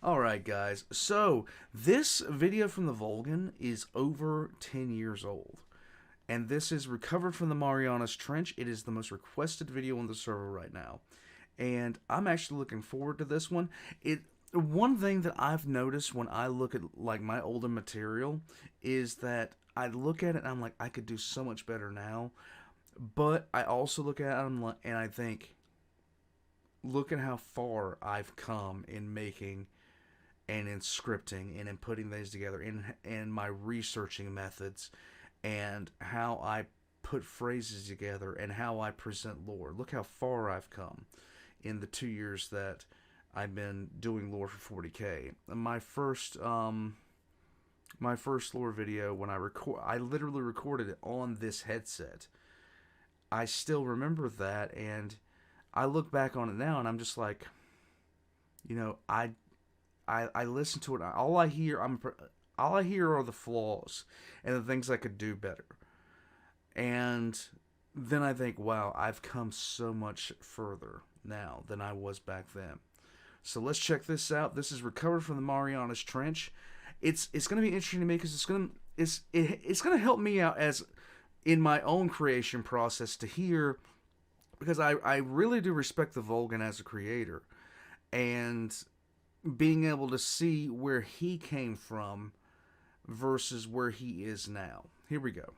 Alright guys, so this video from the Volgun is over 10 years old. And this is recovered from the Marianas Trench. It is the most requested video on the server right now. And I'm actually looking forward to this one. One thing that I've noticed when I look at like my older material is that I look at it and I'm like, I could do so much better now. But I also look at it and I think, look at how far I've come in making and in scripting and in putting things together in my researching methods and how I put phrases together and how I present lore. Look how far I've come in the 2 years that I've been doing lore for 40k. My first lore video, when I literally recorded it on this headset. I still remember that, and I look back on it now and I'm just like, you know, I listen to it. All I hear are the flaws and the things I could do better. And then I think, wow, I've come so much further now than I was back then. So let's check this out. This is recovered from the Marianas Trench. It's going to be interesting to me because it's going to help me out as in my own creation process to hear, because I really do respect the Volgun as a creator, and being able to see where he came from versus where he is now. Here we go.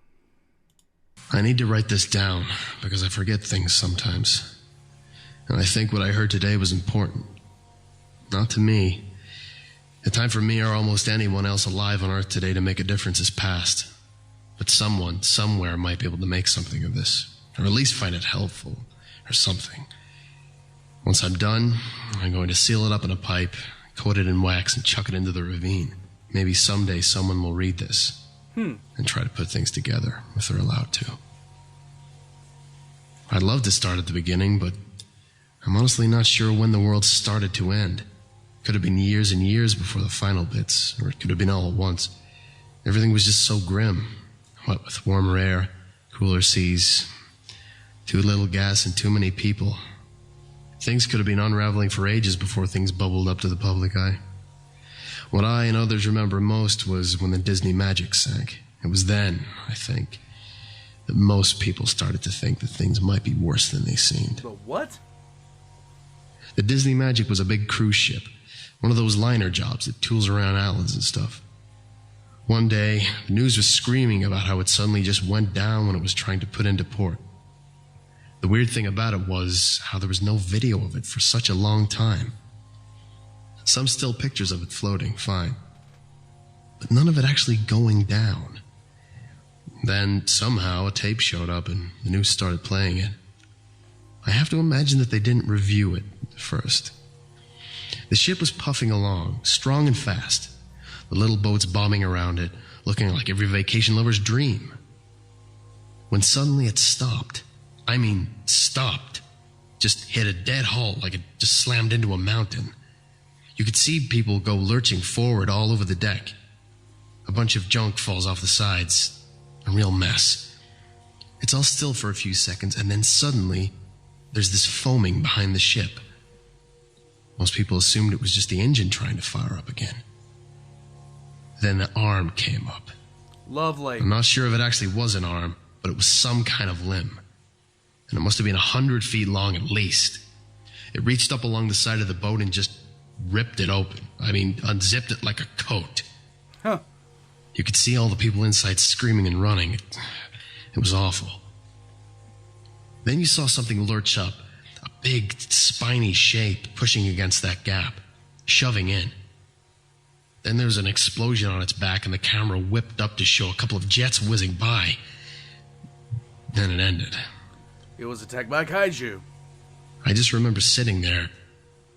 I need to write this down because I forget things sometimes. And I think what I heard today was important. Not to me. The time for me or almost anyone else alive on Earth today to make a difference is past. But someone, somewhere, might be able to make something of this. Or at least find it helpful. Or something. Once I'm done, I'm going to seal it up in a pipe, coat it in wax, and chuck it into the ravine. Maybe someday someone will read this and try to put things together, if they're allowed to. I'd love to start at the beginning, but I'm honestly not sure when the world started to end. Could have been years and years before the final bits, or it could have been all at once. Everything was just so grim. What with warmer air, cooler seas, too little gas and too many people. Things could have been unraveling for ages before things bubbled up to the public eye. What I and others remember most was when the Disney magic sank. It was then, I think, that most people started to think that things might be worse than they seemed. But what? The Disney magic was a big cruise ship, one of those liner jobs that tools around islands and stuff. One day, the news was screaming about how it suddenly just went down when it was trying to put into port. The weird thing about it was how there was no video of it for such a long time. Some still pictures of it floating, fine. But none of it actually going down. Then, somehow, a tape showed up and the news started playing it. I have to imagine that they didn't review it first. The ship was puffing along, strong and fast. The little boats bobbing around it, looking like every vacation lover's dream. When suddenly it stopped. I mean, stopped. Just hit a dead halt like it just slammed into a mountain. You could see people go lurching forward all over the deck. A bunch of junk falls off the sides. A real mess. It's all still for a few seconds, and then suddenly, there's this foaming behind the ship. Most people assumed it was just the engine trying to fire up again. Then the arm came up. Lovely. I'm not sure if it actually was an arm, but it was some kind of limb. And it must have been 100 feet long at least. It reached up along the side of the boat and just ripped it open. I mean, unzipped it like a coat. Huh. You could see all the people inside screaming and running. It was awful. Then you saw something lurch up, a big, spiny shape pushing against that gap, shoving in. Then there was an explosion on its back and the camera whipped up to show a couple of jets whizzing by. Then it ended. It was attacked by kaiju. I just remember sitting there,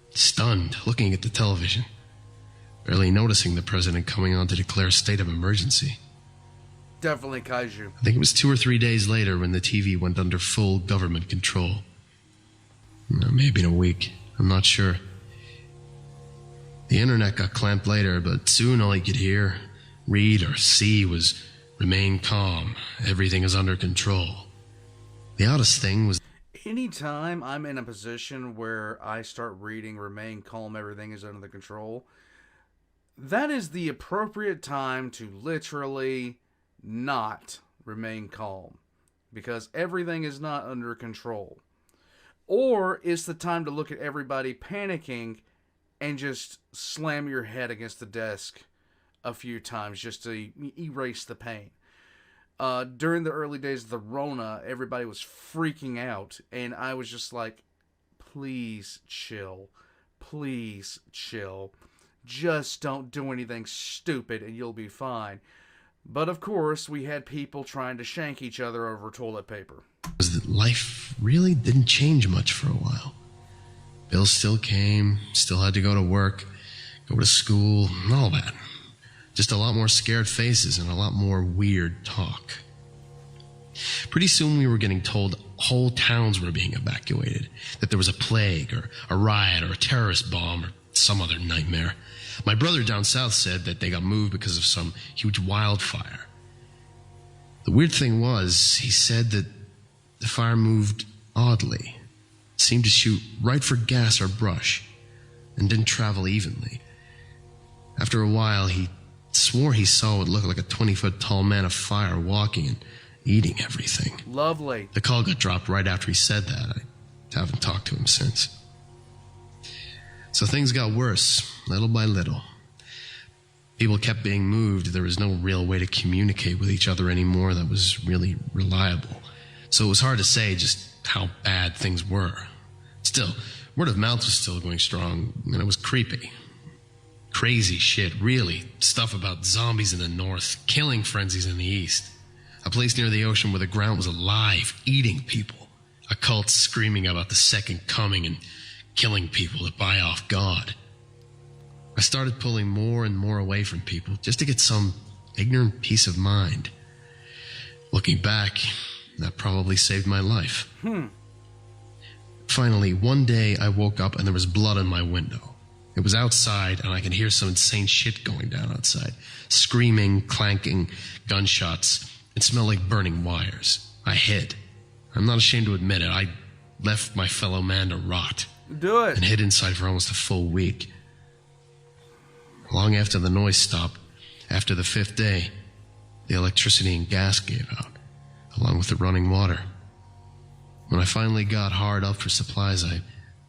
stunned, looking at the television, barely noticing the president coming on to declare a state of emergency. Definitely kaiju. I think it was 2 or 3 days later when the TV went under full government control. Maybe in a week. I'm not sure. The internet got clamped later, but soon all you could hear, read, or see was "Remain calm. Everything is under control." The oddest thing was anytime I'm in a position where I start reading "Remain calm, everything is under control," that is the appropriate time to literally not remain calm, because everything is not under control. Or it's the time to look at everybody panicking and just slam your head against the desk a few times just to erase the pain. During the early days of the Rona, everybody was freaking out, and I was just like, please chill. Please chill. Just don't do anything stupid and you'll be fine. But of course, we had people trying to shank each other over toilet paper. Was that life really didn't change much for a while. Bills still came, still had to go to work, go to school, and all that. Just a lot more scared faces and a lot more weird talk. Pretty soon we were getting told whole towns were being evacuated, that there was a plague or a riot or a terrorist bomb or some other nightmare. My brother down south said that they got moved because of some huge wildfire. The weird thing was, he said that the fire moved oddly, seemed to shoot right for gas or brush, and didn't travel evenly. After a while, he swore he saw what looked like a 20-foot-tall man of fire walking and eating everything. Lovely. The call got dropped right after he said that. I haven't talked to him since. So things got worse, little by little. People kept being moved. There was no real way to communicate with each other anymore that was really reliable. So it was hard to say just how bad things were. Still, word of mouth was still going strong, and it was creepy. Crazy shit, really. Stuff about zombies in the north, killing frenzies in the east. A place near the ocean where the ground was alive, eating people. A cult screaming about the second coming and killing people to buy off God. I started pulling more and more away from people just to get some ignorant peace of mind. Looking back, that probably saved my life. Finally, one day I woke up and there was blood on my window. It was outside and I could hear some insane shit going down outside. Screaming, clanking, gunshots. It smelled like burning wires. I hid. I'm not ashamed to admit it. I left my fellow man to rot. Do it. And hid inside for almost a full week. Long after the noise stopped, after the 5th day, the electricity and gas gave out, along with the running water. When I finally got hard up for supplies, I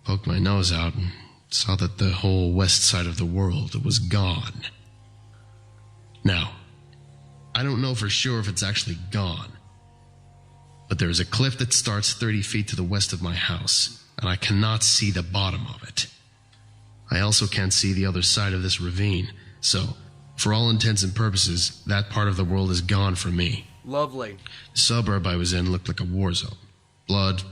poked my nose out and saw that the whole west side of the world was gone. Now, I don't know for sure if it's actually gone, but there is a cliff that starts 30 feet to the west of my house, and I cannot see the bottom of it. I also can't see the other side of this ravine, so, for all intents and purposes, that part of the world is gone for me. Lovely. The suburb I was in looked like a war zone. Blood,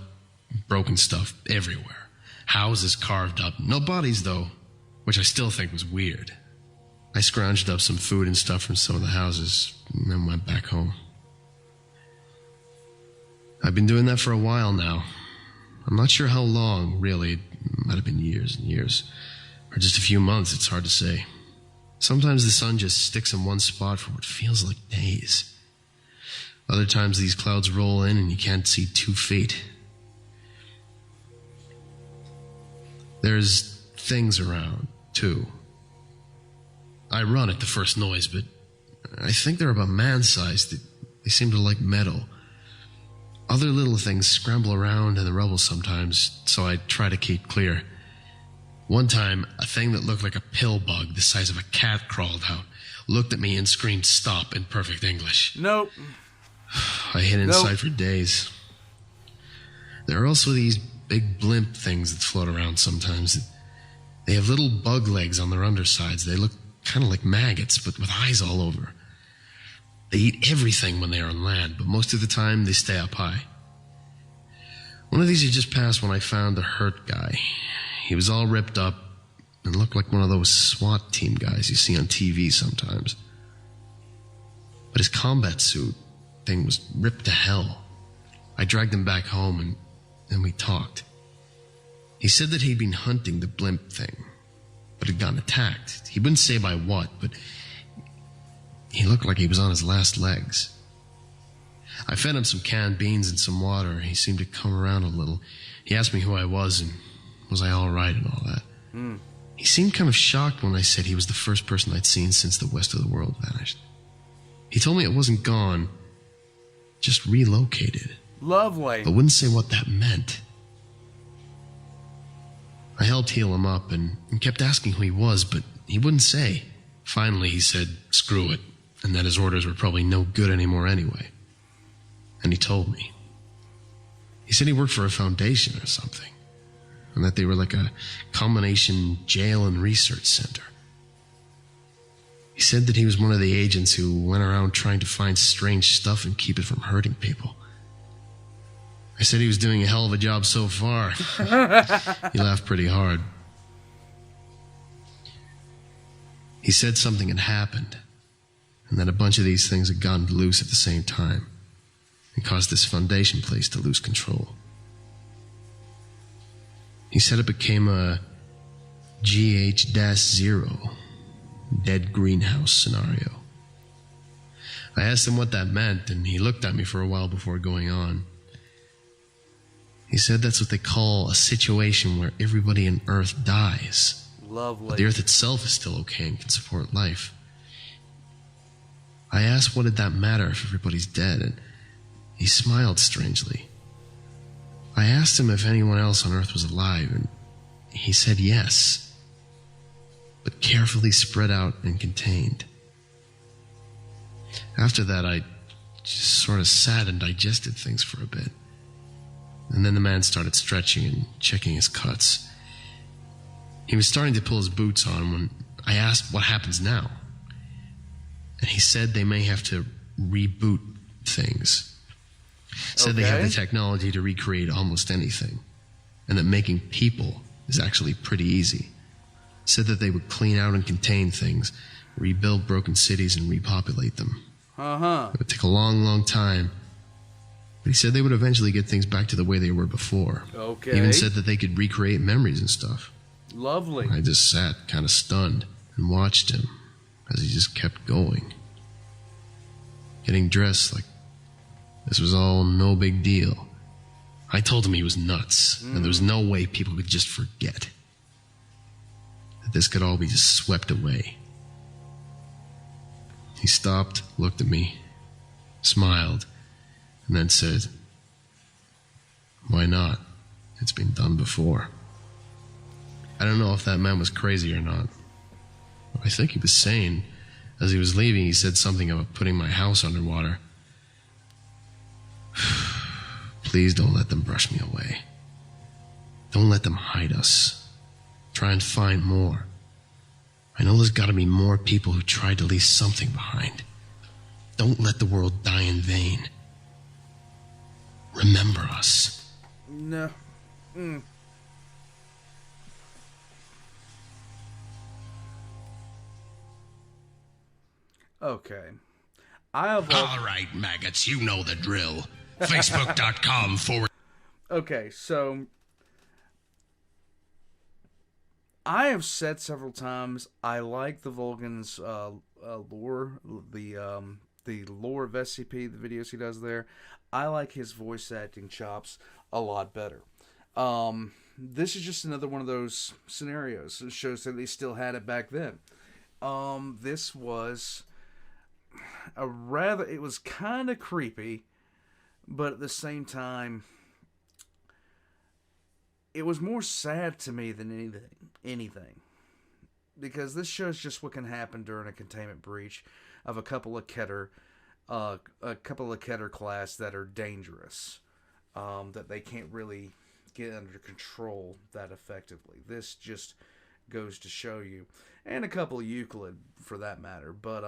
broken stuff everywhere. Houses carved up. No bodies, though, which I still think was weird. I scrounged up some food and stuff from some of the houses, and then went back home. I've been doing that for a while now. I'm not sure how long, really. It might have been years and years. Or just a few months, it's hard to say. Sometimes the sun just sticks in one spot for what feels like days. Other times these clouds roll in and you can't see 2 feet. There's things around, too. I run at the first noise, but I think they're about man-sized. They seem to like metal. Other little things scramble around in the rubble sometimes, so I try to keep clear. One time, a thing that looked like a pill bug the size of a cat crawled out, looked at me and screamed stop in perfect English. Nope. I hid inside for days. There are also these big blimp things that float around sometimes. They have little bug legs on their undersides. They look kind of like maggots, but with eyes all over. They eat everything when they are on land, but most of the time they stay up high. One of these had just passed when I found the hurt guy. He was all ripped up and looked like one of those SWAT team guys you see on TV sometimes. But his combat suit thing was ripped to hell. I dragged him back home and we talked. He said that he'd been hunting the blimp thing, but had gotten attacked. He wouldn't say by what, but he looked like he was on his last legs. I fed him some canned beans and some water. He seemed to come around a little. He asked me who I was and was I all right and all that. He seemed kind of shocked when I said he was the first person I'd seen since the west of the world vanished. He told me it wasn't gone, just relocated. Lovely. But wouldn't say what that meant. I helped heal him up and kept asking who he was, but he wouldn't say. Finally, he said, screw it, and that his orders were probably no good anymore anyway. And he told me. He said he worked for a foundation or something, and that they were like a combination jail and research center. He said that he was one of the agents who went around trying to find strange stuff and keep it from hurting people. I said he was doing a hell of a job so far. He laughed pretty hard. He said something had happened, and that a bunch of these things had gotten loose at the same time and caused this foundation place to lose control. He said it became a GH-0, dead greenhouse scenario. I asked him what that meant, and he looked at me for a while before going on. He said that's what they call a situation where everybody on Earth dies. Lovely. But the Earth itself is still okay and can support life. I asked what did that matter if everybody's dead, and he smiled strangely. I asked him if anyone else on Earth was alive, and he said yes, but carefully spread out and contained. After that, I just sort of sat and digested things for a bit. And then the man started stretching and checking his cuts. He was starting to pull his boots on when I asked what happens now. And he said they may have to reboot things. Said they have the technology to recreate almost anything. And that making people is actually pretty easy. Said that they would clean out and contain things, rebuild broken cities and repopulate them. It would take a long, long time. But he said they would eventually get things back to the way they were before. Okay. He even said that they could recreate memories and stuff. Lovely. I just sat kind of stunned and watched him as he just kept going. Getting dressed like this was all no big deal. I told him he was nuts, and there was no way people could just forget. That this could all be just swept away. He stopped, looked at me, smiled, and then said, "Why not? It's been done before." I don't know if that man was crazy or not. But I think he was sane. As he was leaving, he said something about putting my house underwater. Please don't let them brush me away. Don't let them hide us. Try and find more. I know there's got to be more people who tried to leave something behind. Don't let the world die in vain. Remember us. No. Okay. All right, maggots, you know the drill. Facebook.com/. Okay, so I have said several times I like the Volgun's lore, the lore of SCP, the videos he does there. I like his voice acting chops a lot better. This is just another one of those scenarios. It shows that they still had it back then. This was it was kind of creepy, but at the same time, it was more sad to me than anything. Because this shows just what can happen during a containment breach of a couple of Keter class that are dangerous, that they can't really get under control that effectively. This just goes to show you, and a couple of Euclid for that matter, but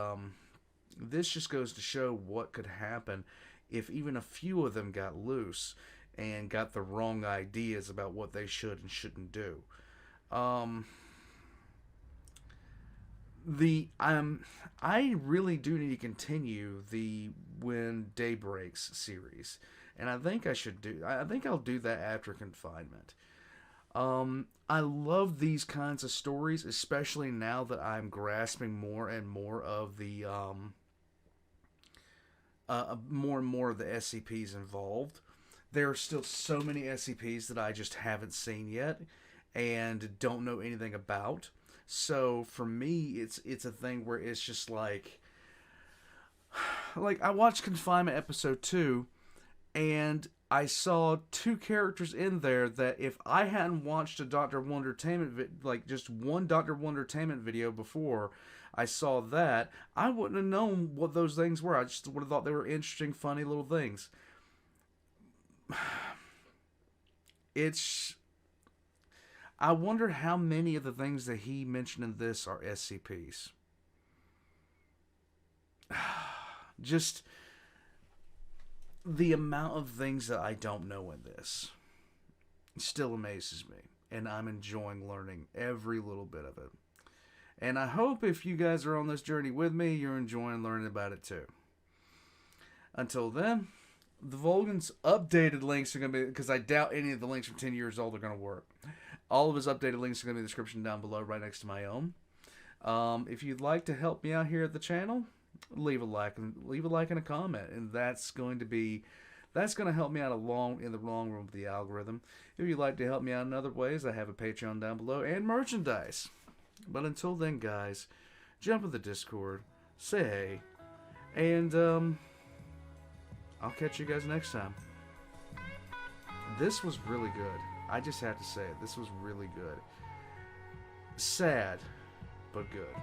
this just goes to show what could happen if even a few of them got loose and got the wrong ideas about what they should and shouldn't do. I really do need to continue the When Day Breaks series, and I think I'll do that after confinement. I love these kinds of stories, especially now that I'm grasping more and more of the more and more of the SCPs involved. There are still so many SCPs that I just haven't seen yet and don't know anything about. So for me, it's a thing where it's just like I watched Confinement episode 2, and I saw two characters in there that if I hadn't watched a Dr. Wondertainment like just one Dr. Wondertainment video before I saw that, I wouldn't have known what those things were. I just would have thought they were interesting, funny little things. It's I wonder how many of the things that he mentioned in this are SCPs. Just the amount of things that I don't know in this still amazes me. And I'm enjoying learning every little bit of it. And I hope if you guys are on this journey with me, you're enjoying learning about it too. Until then, the Volgun's updated links are going to be, because I doubt any of the links from 10 years old are going to work. All of his updated links are going to be in the description down below, right next to my own. If you'd like to help me out here at the channel, leave a like and a comment, and that's going to help me out in the long run with the algorithm. If you'd like to help me out in other ways, I have a Patreon down below and merchandise. But until then, guys, jump in the Discord, say hey, and I'll catch you guys next time. This was really good. I just have to say it. This was really good. Sad, but good.